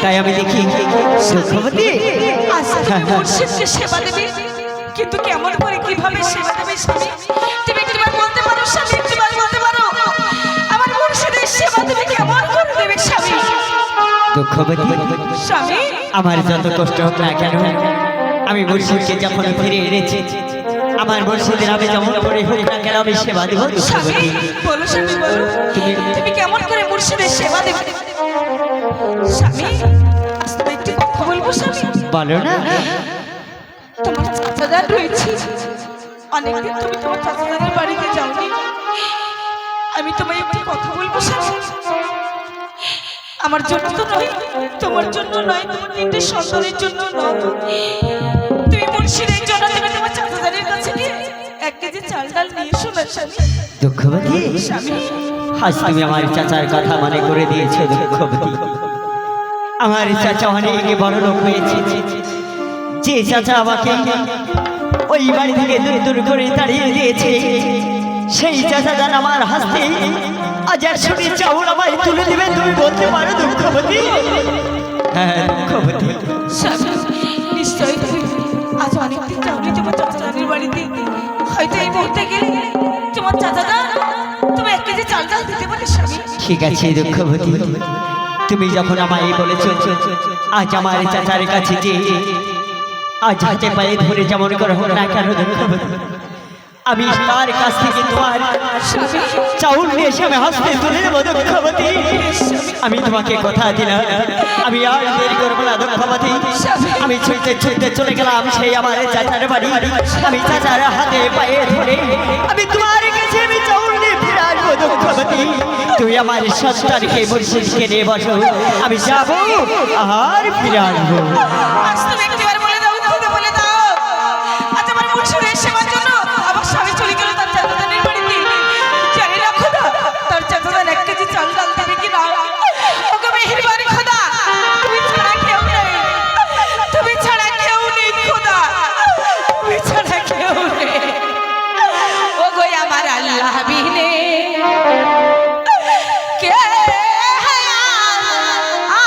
তাই আমি দেখি সুখবতী মুর্শিদকে সেবা দেবে, কিন্তু কেমন করে কিভাবে সেবা দেবে স্বামী? তুমি একবার বলতে পারো স্বামী, একবার বলতে পারো আমার মুর্শিদের সেবা দেবে কেমন করে দেবে স্বামী? দুঃখবতী স্বামী, আমার যত কষ্ট হোক না কেন, আমি মুর্শিদকে যখন ফিরে এনেছি, আমার মুর্শিদের আমি যেমন করে হোক না কেন আমি সেবা দেব। স্বামী বলো, স্বামী বলো, তুমি কেমন করে মুর্শিদের সেবা দেবে? স্বামী আজ তুমি একটু কথা বলবো স্বামী। বলো না। তোমার চাচাদার রয়েছে, অনেকদিন তুমি তোমার চাচাদারের বাড়িতে যাওনি, আমি তোমায় একটু কথা বলবো স্বামী। আমার জন্য তো নয়, তোমার জন্য নয়, তোমার তিনটে সন্তানের জন্য নয়, তুমি মুর্শিদের জন্য তুমি তোমার চাচাদারের কাছে গিয়ে 1 কেজি চাল ডাল নিয়ে এসো না স্বামী। দুঃখবতী স্বামী আজ তুমি আমার চাচার কথা মনে করে দিয়েছো। দুঃখবতী আমার চাচা অনেক বড় লোক হয়েছে, যে চাচা আমাকে ওই বাড়ি থেকে দূর দূর করে তাড়িয়ে দিয়েছে, সেই চাচা যেন আমার হাসতে আজ 100টি চাউল আমায় তুলে দিবে, তুমি বলতে পারো দুঃখবতী? হ্যাঁ দুঃখবতী। স্বামী নিশ্চয়ই তুমি আজ অনেকদিন যাওনি তোমার চাচাদারের বাড়িতে, হয়তো এই মুহূর্তে গেলে তোমার চাচাদা তুমি 1 কেজি চাল ডাল দিতে পারে স্বামী। ঠিক আছে দুঃখবতী, তুমি যখন আমায় বলেছ আজ আমার চাচার কাছে যে আজ হাতে পায়ে ধরে যেমন করে হোক না কেন দুঃখবতী, আমি তার কাছ থেকে তোমার চাউল নিয়ে এসে আমি হাসতে তুলে দেবো দুঃখবতী। আমি তোমাকে কথা দিলাম, আমি আর দেরি করবো না দুঃখবতী। আমি ছুটতে ছুটতে চলে গেলাম সেই আমার চাচার বাড়ি, আমি চাচার হাতে পায়ে ধরে আমি তোমার কাছে আমি চাউল নিয়ে ফিরে আসবো দুঃখবতী। তুই আমার সন্তানকে মুর্শিদকে নিয়ে বসো, আমি যাবো আর ফিরে আসবো। আজ তুমি একবার বলে দাও, খুদে বলে দাও, আজ আমার মুর্শিদের সেবার জন্য আমার স্বামী চলে গেল তার চাচাদারের বাড়িতে, জানি না খোদা তার চাচাদার 1 কেজি চাল ডাল দেবে কি না। ওগো মেহেরবানি খোদা, তুমি ছাড়া কেউ নেই, তুমি ছাড়া কেউ নেই খোদা, তুমি ছাড়া কেউ নেই। ওগো আমার আল্লাহ বিনে কে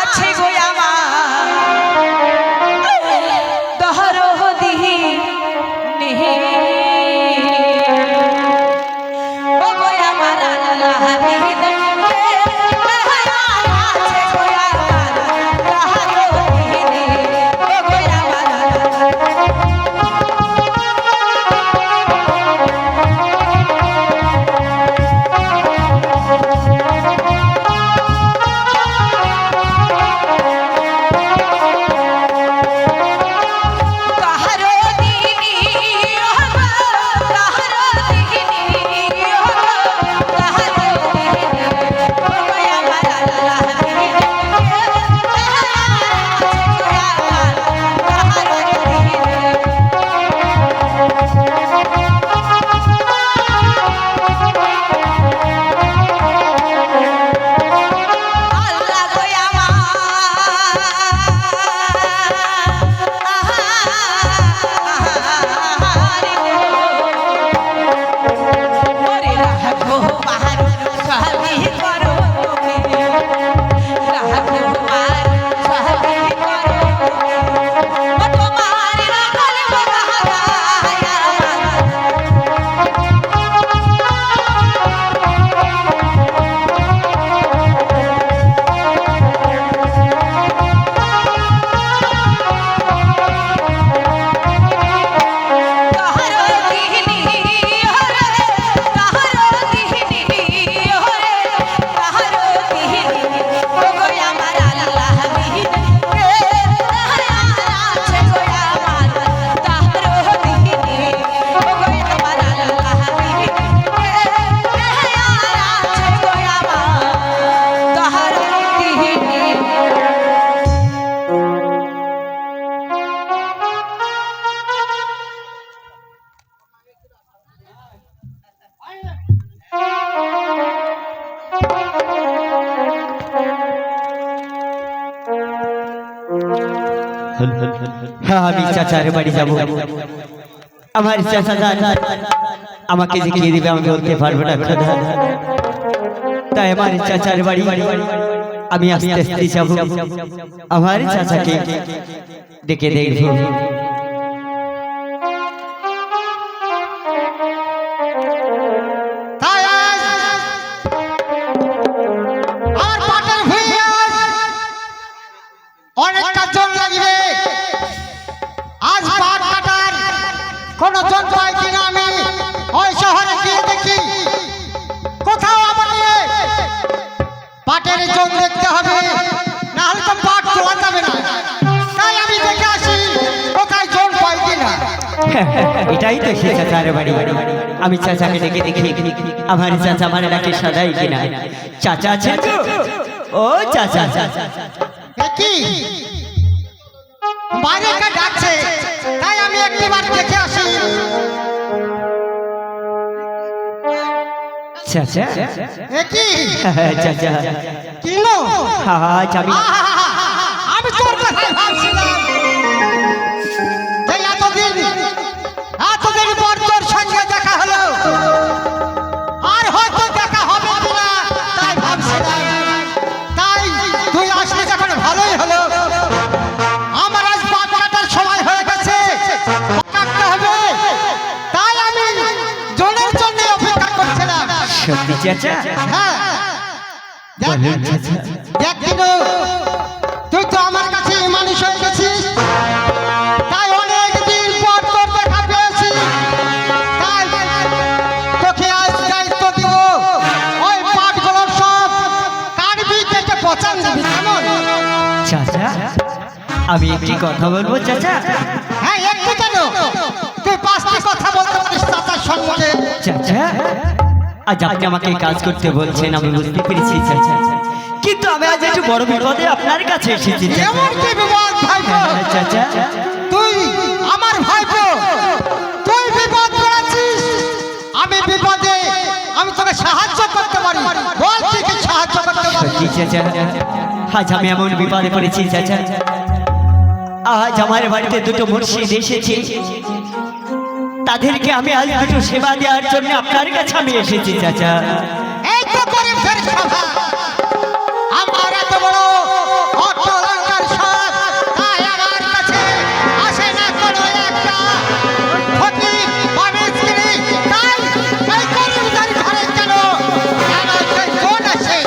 আছে গো আমার দহরদিহি নেহে, ও গো আমার আল্লাহ বিনে কে আছে গো আমার দহরদিহি নেহে, ও গো আমার হ্যাঁ আমি চাচার বাড়ি যাবো, আমার চাচা আমাকে শিখিয়ে দিবে আমি বলতে পারবো না খোদা। তাই আমার চাচার বাড়ি আমি আস্তে আস্তে যাব আমার চাচাকে ডেকে দেখব। অনেকটা জন লাগবে আজ পাট কাটার কোন জন পাই কিনা আমি ওই শহরে গিয়ে দেখি কোথাও আমাকে পাটের জন দেখতে হবে, না হলে তো পাট তোলা যাবে না। তাই আমি দেখে আসি কোথায় জন পাই কিনা। এটাই তো সে চাচার বাড়ি। আমি চাচাকে ডেকে দেখি আমার চাচা আমার এলাকে সাদাই কিনা। চাচা আছে তো? ও চাচা কি বাইরে কা ডাকছে, তাই আমি একবার দেখে আসি। চাচা কি চাচা কিনো আজ আমি তোর কথা ভাবছিলাম এই এতদিন পর তোর সঙ্গে দেখা হলো, আর হয়তো দেখা হবে কিনা তাই ভাবছিলাম। তাই তুই আসলে যখন ভালোই হলো। আমার আজ পাট কাটার সময় হয়ে গেছে, কাটতে হবে। তাই আমি জনের জন্য অপেক্ষা করছিলাম। সত্যি চাচা? হ্যাঁ বলুন চাচা। দেখ কিনো, তুই তো আমার কাছে মানুষ হয়ে গেছিস, তাই অনেকদিন পর তোর দেখা পেয়েছি। তাই তোকে আজ দায়িত্ব দিব, ওই পাটগুলো সব কাটবি, কেটে পচান দিবি, কেমন? চাচা আমি একটি কথা বলবো চাচা। হ্যাঁ একটু কেন, তুই 5টি কথা বলতে পারিস চাচার সম্মুখে। চাচা আজ আপনি আমাকে কাজ করতে বলছেন, আমি বুঝতে পেরেছি চাচা, কিন্তু আমি আজ একটু বড় বিপদে আপনার কাছে এসেছি চাচা। এমন কি বিপদ ভাইপো? চাচা তুই আমার ভাইপো, তুই বিপদ করেছিস। আমি বিপদে আমি তোকে সাহায্য করতে পারি, বল তুই কি সাহায্য করতে পারি? সত্যি চাচা আজ আমি এমন বিপদে পড়েছি চাচা। আজ আমার বাড়িতে দুটো মুর্শিদ এসেছে, তাদেরকে আমি আজ দুটো সেবা দেওয়ার জন্য আপনার কাছে আমি এসেছি চাচা। এই তো গরিবদের সভা, আমার এত বড় অট্টালঙ্কার সব, তাই আমার কাছে আসে না কোনো একটা ফকির বা মিসকিন। তাই এই গরিবদের ঘরে কেন আমার সেই জন আসে?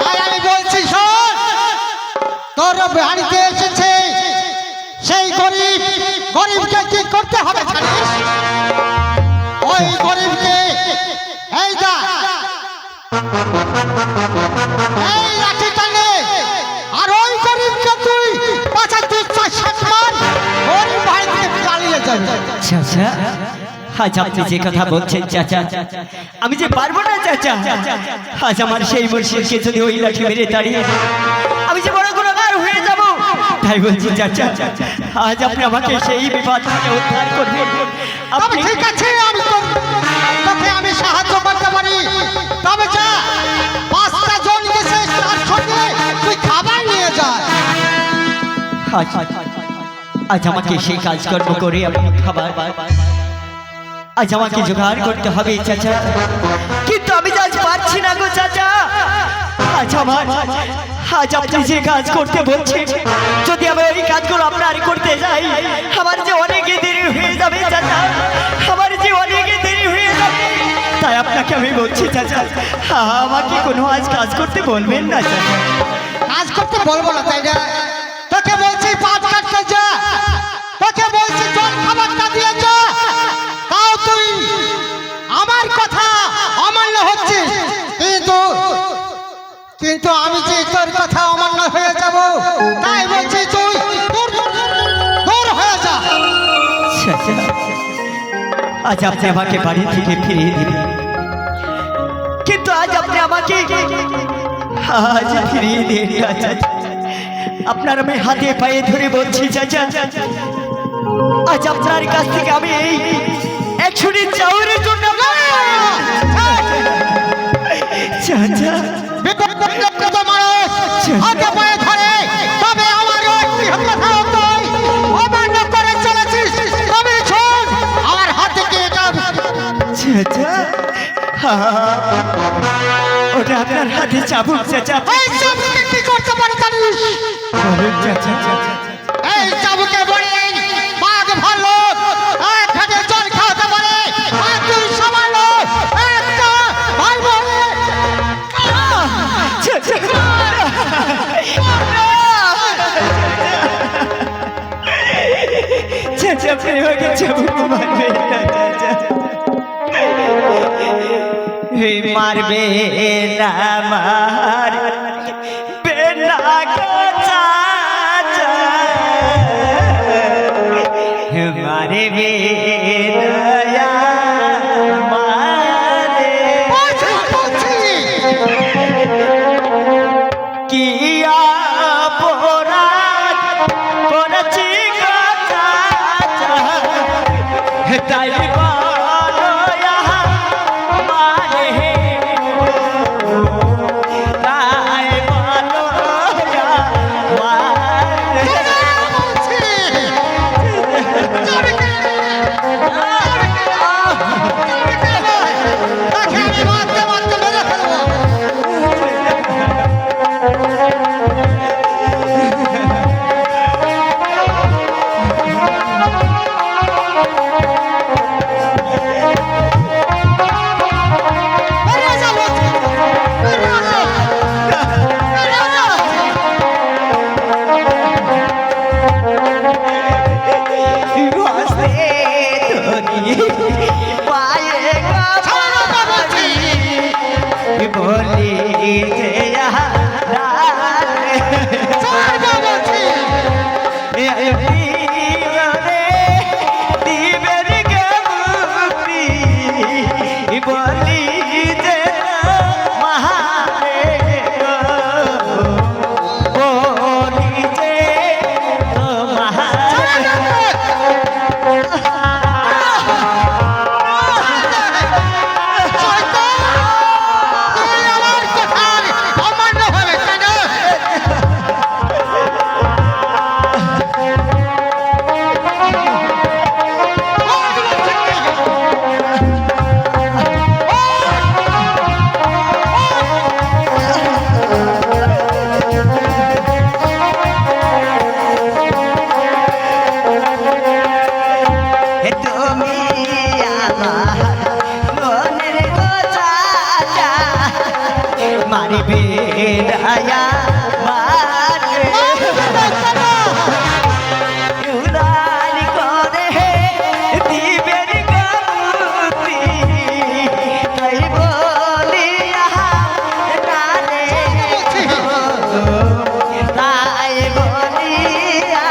তাই আমি বলছি শোন, তোর বাড়িতে এসেছে সেই গরিবকে কি করতে হবে জানিস? ওই গরিবকে এই যা এই লাঠি টানে, আর ওই গরিবকে তুই 5-4 মার, গরিব বাড়ি থেকে চালিয়ে যাবে। চাচা আজ আপনি যে কথা বলছেন চাচা, আমি যে পারবো না চাচা। আজ আমার সেই মুর্শিদকে যদি ওই লাঠি মেরে দাঁড়িয়ে আমি যে বড় গুনাহগার হয়ে যাব, তাই বলছি চাচা আজ আপনি আমাকে সেই বিপদ থেকে উদ্ধার করবেন। তবে ঠিক আছে, আমি তোকে আমি সাহায্য করতে পারি। তবে যা 5টা জন গেছে, তার সঙ্গে তুই খাবার নিয়ে যা। আজ আমাকে সেই কাজকর্ম করে আপনি খাবার আজ আমাকে জোগাড় করতে হবে চাচা, কিন্তু আমি আজ পারছি না গো চাচা। আজ আপনি যে কাজ করতে বলছেন, যদি আমি ওই কাজগুলো আপনার করতে যাই, আমার যে অনেক দেরি হয়ে যাবে চাচা, আমার যে অনেক দেরি হয়ে যাবে। তাই আপনাকে আমি বলছি চাচা, আমাকে কোনো আজ কাজ করতে বলবেন না চাচা। কাজ করতে বলবো না তাই না? তোকে বলছি পাট কাটতে যা, তোকে বলছি জল খাবারটা দিয়ে যা, তাও তুই আমার কথা অমান্য হচ্ছে। কিন্তু আমি যে তোর কথা অমান্য হয়ে যাব, তাই বলছি তুই দূর হয়ে যা। আজ আপনি আমাকে বাড়ি থেকে ফিরিয়ে দিলেন, কিন্তু আজ আপনি আমাকে আজ ফিরিয়ে দিন চাচা। আপনার আমি হাতে পায়ে ধরে বলছি চাচা, আজ আপনার কাছ থেকে আমি এই 100 চাউরের জন্য চাচা হাতে পায়ে ধরে, তবে আমারও একটি কথা তুই অমান্য করে চলেছিস। তবে শোন, আমার হাতে কি এটা চাচা, ওটা আপনার হাতে চাবুক চাচা। এই চাবুক জানিস এই চাবুকে বলে বাঘ ভাল্লুক এক ঘাটে জল খাওয়াতে পারে আর তুই সামান্য একটা ভাই বলে চাচা প্রেমকে চাবুক মারবে না চাচা হে মারবে না মারবে না গো চাচা হে মারবে না মারে কি অপরাধ করেছি গো চাচা তাই বলো মারে তাই বলো মারে তাকে আমি মারতে মারতে মেরে ফেলবো বেরিয়ে যা বলছি। বেরিয়ে যা। বেরিয়ে যা। ভাসতে ধরি পায়ে ছাড়ো না বলছি। বলি যে ছাড় না বলছি। বলি যে মহারে বলি যে মহারে শয়তান! তুই আমার কথার অমান্য হলে, তাই না? তুমি আমার মনের কথা মারিবে রায়া উড়াল করে দিবেন গতি তাই বলিয়া তারে তাই বলিয়া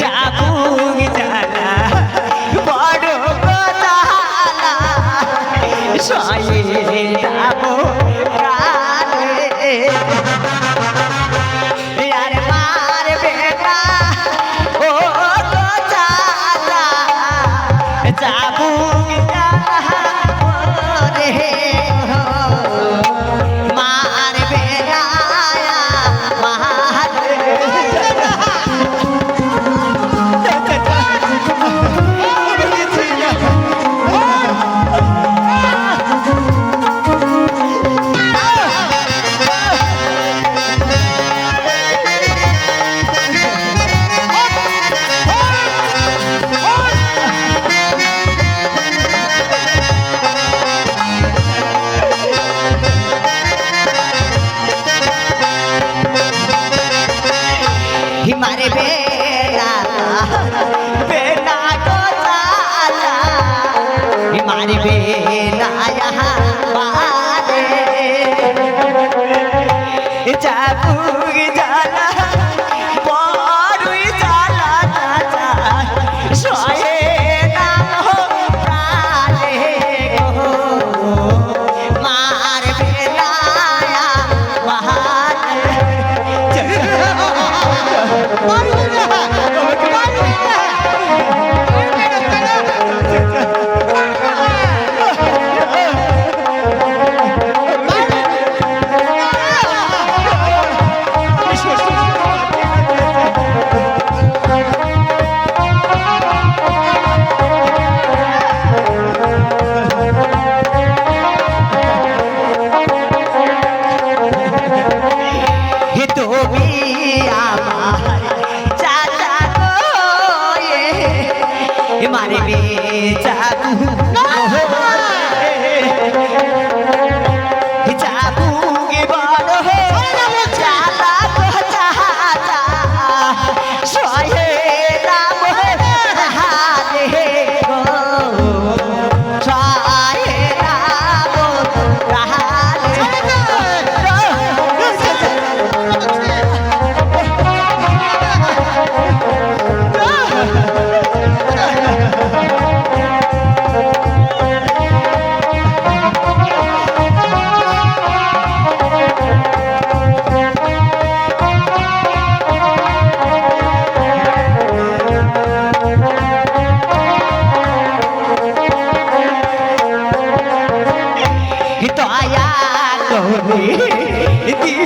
যাবুক জানা বড় কথা সয়ে যাবো প্রাণে আর মার বেটা ও গো চালা যাবুক জানা রে মার বেটা মার हिमारे बेला बेला को चाला हिमारे बेला यहाँ बारे जाबुग जाला बारुई जाला चाचा सोए ना हो प्राणे को मार बेला या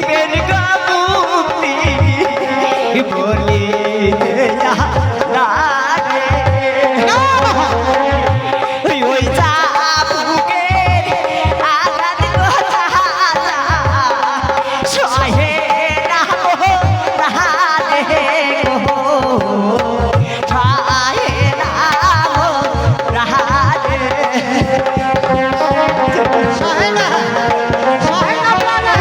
দিবেন গো মুক্তি বলি দেয়া না রে। ওই চাবুকের আঘাত গো চাচা সহে না গো রাহাতে গো সহে না গো রাহাতে। সহে না, সহে না প্রাণে,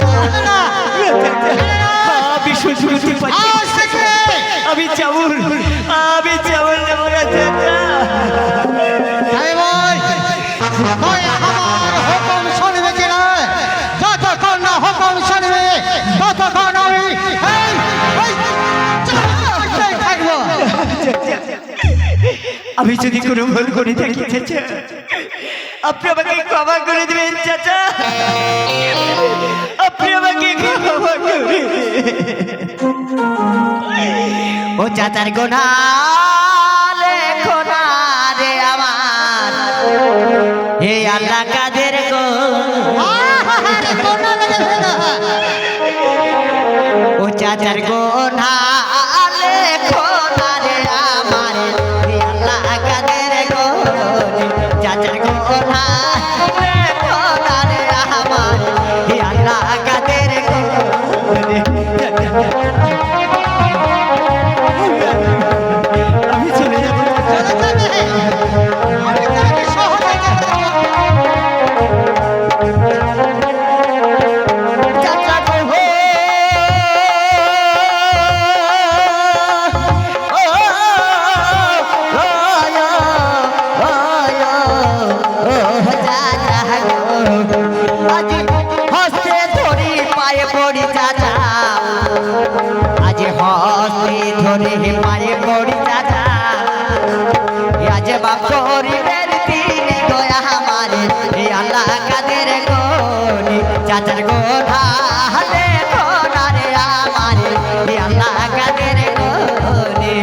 সহে না, আমি সুশ্রুতি পাচ্ছি, আজ থেকে আমি চাউল নেব না চাচা। আরে ভাই, তুই আমার হুকুম শুনবে কিনা? যতক্ষণ না হুকুম শুনবে ততক্ষণ আমি এই চাচাই থাকবো। আমি যদি কোনো ভুল করে থাকি চাচা আপনি আমাকে ক্ষমা করে দেবেন চাচা, আপনি আমাকে ক্ষমা করে দেবেন। ও চাচার গোনা লেখো না রে আমার, হে আল্লাহ কাদের গো। আরে কোনা লাগে না, ও চাচার গোনা লেখো না রে আমার, হে আল্লাহ কাদের গো। চাচার গোনা লেখো না রে আমার, হে আল্লাহ কাদের গো। আমি চলে যাবো চলে যাবে। আমি তোকে সহজে যেতে দেব। চাচা গো। আজ হস্তে ধরি পায়ে পড়ি চাচা, আজ হস্তে ধরে পায়ে পড়ি চাচা, আজ বাপ গরিবের দিন গয়া আমারে, হে আল্লাহ কাদের গনি চাচার গোনা হাতে গোনা রে আমারে, হে আল্লাহ কাদের গনি।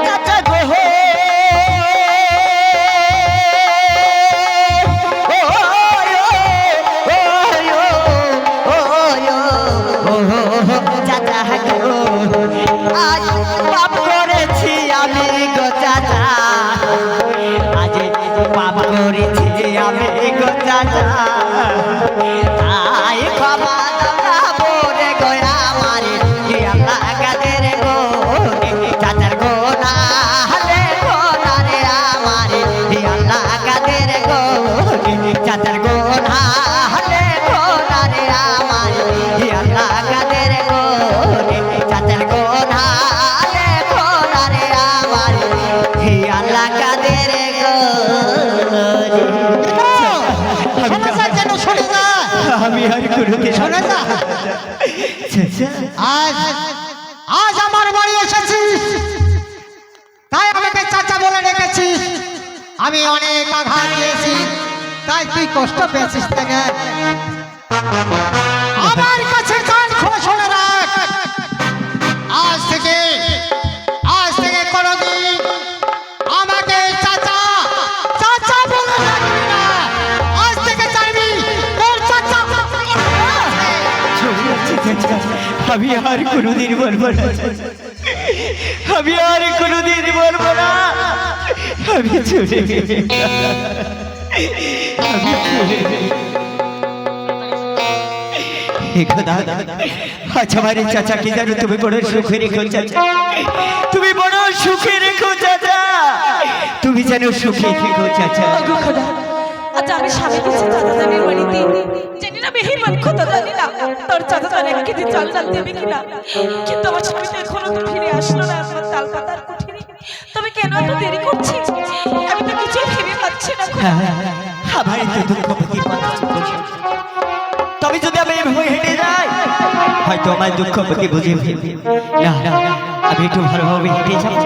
চাচা গো চাচা গো আজ পাপ করেছি আমি গো চাচা, আজ পাপ করেছি আমি গো চাচা, তাই ক্ষমা দাও রে গো আমারে, হে আল্লাহ কাদের গো। চাচার গোনা লে গোনা রে আমারে, হে আল্লাহ কাদের গো। চাচার গোনা লে গোনা রে আমারে, হে আল্লাহ কাদের গো। চাচার গোনা লে গোনা রে আমারে, হে আল্লাহ কাদের গো। শোনা যায় যেন শোনা যায়। আমি আর কোনোদিন শোনা যায়। আজ আজ আমার বাড়ি এসেছিস, তাই আমাকে চাচা বলে রেখেছিস। আমি অনেক আঘাত দিয়েছি, তাই তুই কষ্ট পেয়েছিস থেকে। আমার কাছে কান খুলে শুনে রাখ, আজ থেকে কোনোদিন আমাকে চাচা চাচা বলে ডাকবি না। আজ থেকে জানবি তোর চাচা আমি আর কোনোদিন বলবো না, আমি আর কোনোদিন বলবো না, আমি চলে গেছি। আমি চলে গেছি। হে খোদা, আজ আমার এই চাচাকে জানো তুমি বড় সুখে রেখো চাচা, তুমি বড় সুখে রেখো চাচা, তুমি যেন সুখে রেখো চাচা। ওগো খোদা, আচ্ছা আমি স্বামী দিচ্ছি চাচাজানের বাড়িতে, জানি না বেহিমান খোদা, জানি না তোর চাচাজান 1 কেজি চাল ডাল দেবে কিনা, কিন্তু আমার স্বামী তো এখনো তো ফিরে আসলো না আমার তাল পাতার কুঠিরে। তবে কেন এত দেরি করছিস? আমি তো কিছু ভেবে পাচ্ছি না খোদা। আমার তো দুঃখ প্রতি তবে যদি আমি এইভাবে হেঁটে যাই হয়তো আমার দুঃখ প্রতি বুঝে ফেলবে। না, আমি একটু ভালোভাবে হেঁটে যাবো।